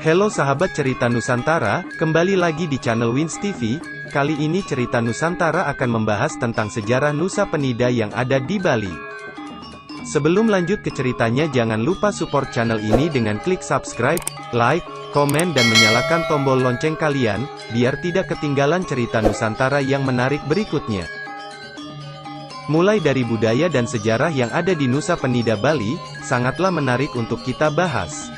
Halo sahabat cerita Nusantara, kembali lagi di channel Wins TV. Kali ini cerita Nusantara akan membahas tentang sejarah Nusa Penida yang ada di Bali. Sebelum lanjut ke ceritanya, jangan lupa support channel ini dengan klik subscribe, like, komen dan menyalakan tombol lonceng kalian, biar tidak ketinggalan cerita Nusantara yang menarik berikutnya. Mulai dari budaya dan sejarah yang ada di Nusa Penida Bali, sangatlah menarik untuk kita bahas.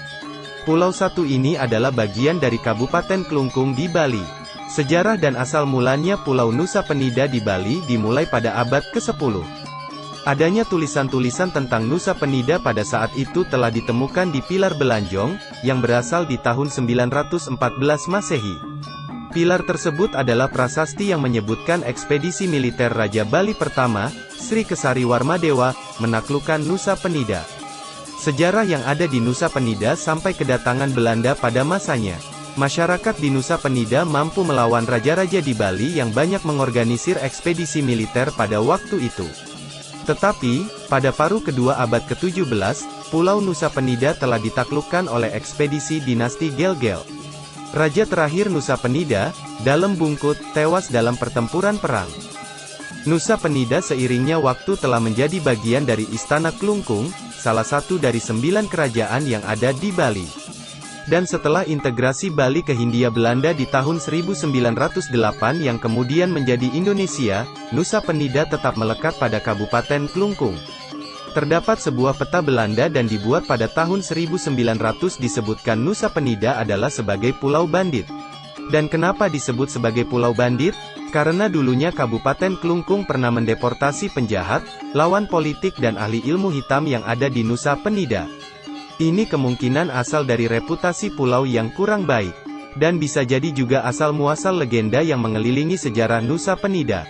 Pulau satu ini adalah bagian dari Kabupaten Klungkung di Bali. Sejarah dan asal mulanya Pulau Nusa Penida di Bali dimulai pada abad ke-10. Adanya tulisan-tulisan tentang Nusa Penida pada saat itu telah ditemukan di Pilar Belanjong, yang berasal di tahun 914 Masehi. Pilar tersebut adalah prasasti yang menyebutkan ekspedisi militer Raja Bali pertama, Sri Kesari Warmadewa, menaklukkan Nusa Penida. Sejarah yang ada di Nusa Penida sampai kedatangan Belanda pada masanya. Masyarakat di Nusa Penida mampu melawan raja-raja di Bali yang banyak mengorganisir ekspedisi militer pada waktu itu. Tetapi, pada paruh kedua abad ke-17, Pulau Nusa Penida telah ditaklukkan oleh ekspedisi dinasti Gel-Gel. Raja terakhir Nusa Penida, Dalem Bungkut, tewas dalam pertempuran perang. Nusa Penida seiringnya waktu telah menjadi bagian dari Istana Klungkung, salah satu dari 9 kerajaan yang ada di Bali. Dan setelah integrasi Bali ke Hindia Belanda di tahun 1908 yang kemudian menjadi Indonesia, Nusa Penida tetap melekat pada Kabupaten Klungkung. Terdapat sebuah peta Belanda dan dibuat pada tahun 1900 disebutkan Nusa Penida adalah sebagai Pulau Bandit. Dan kenapa disebut sebagai Pulau Bandit? Karena dulunya Kabupaten Klungkung pernah mendeportasi penjahat, lawan politik dan ahli ilmu hitam yang ada di Nusa Penida. Ini kemungkinan asal dari reputasi pulau yang kurang baik. Dan bisa jadi juga asal-muasal legenda yang mengelilingi sejarah Nusa Penida.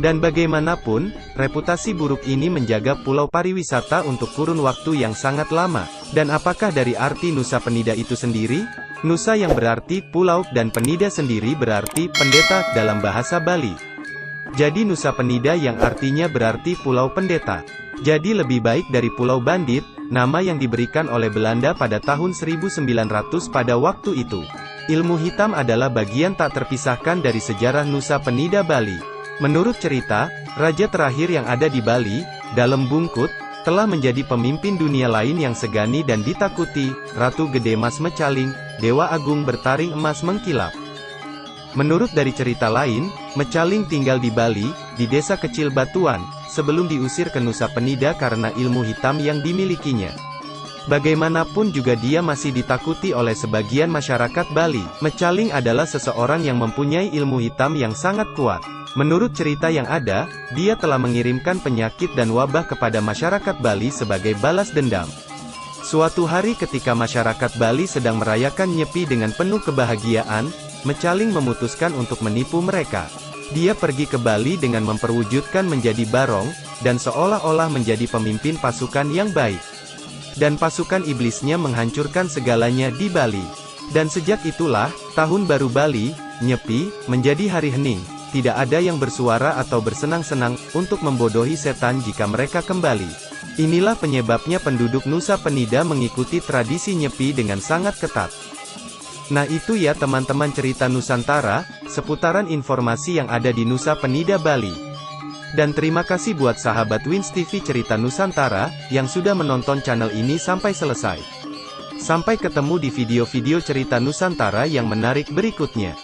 Dan bagaimanapun, reputasi buruk ini menjaga pulau pariwisata untuk kurun waktu yang sangat lama. Dan apakah dari arti Nusa Penida itu sendiri? Nusa yang berarti pulau dan Penida sendiri berarti pendeta dalam bahasa Bali. Jadi Nusa Penida yang artinya berarti pulau pendeta. Jadi lebih baik dari Pulau Bandit, nama yang diberikan oleh Belanda pada tahun 1900 pada waktu itu. Ilmu hitam adalah bagian tak terpisahkan dari sejarah Nusa Penida Bali. Menurut cerita, raja terakhir yang ada di Bali, Dalem Bungkut, telah menjadi pemimpin dunia lain yang segani dan ditakuti, Ratu Gede Mas Mecaling, Dewa Agung bertaring emas mengkilap. Menurut dari cerita lain, Mecaling tinggal di Bali, di desa kecil Batuan, sebelum diusir ke Nusa Penida karena ilmu hitam yang dimilikinya. Bagaimanapun juga dia masih ditakuti oleh sebagian masyarakat Bali. Mecaling adalah seseorang yang mempunyai ilmu hitam yang sangat kuat. Menurut cerita yang ada, dia telah mengirimkan penyakit dan wabah kepada masyarakat Bali sebagai balas dendam. Suatu hari ketika masyarakat Bali sedang merayakan Nyepi dengan penuh kebahagiaan, Mecaling memutuskan untuk menipu mereka. Dia pergi ke Bali dengan memperwujudkan menjadi barong, dan seolah-olah menjadi pemimpin pasukan yang baik. Dan pasukan iblisnya menghancurkan segalanya di Bali. Dan sejak itulah, Tahun Baru Bali, Nyepi, menjadi hari hening. Tidak ada yang bersuara atau bersenang-senang, untuk membodohi setan jika mereka kembali. Inilah penyebabnya penduduk Nusa Penida mengikuti tradisi Nyepi dengan sangat ketat. Nah itu ya teman-teman cerita Nusantara, seputaran informasi yang ada di Nusa Penida Bali. Dan terima kasih buat sahabat Wins TV cerita Nusantara, yang sudah menonton channel ini sampai selesai. Sampai ketemu di video-video cerita Nusantara yang menarik berikutnya.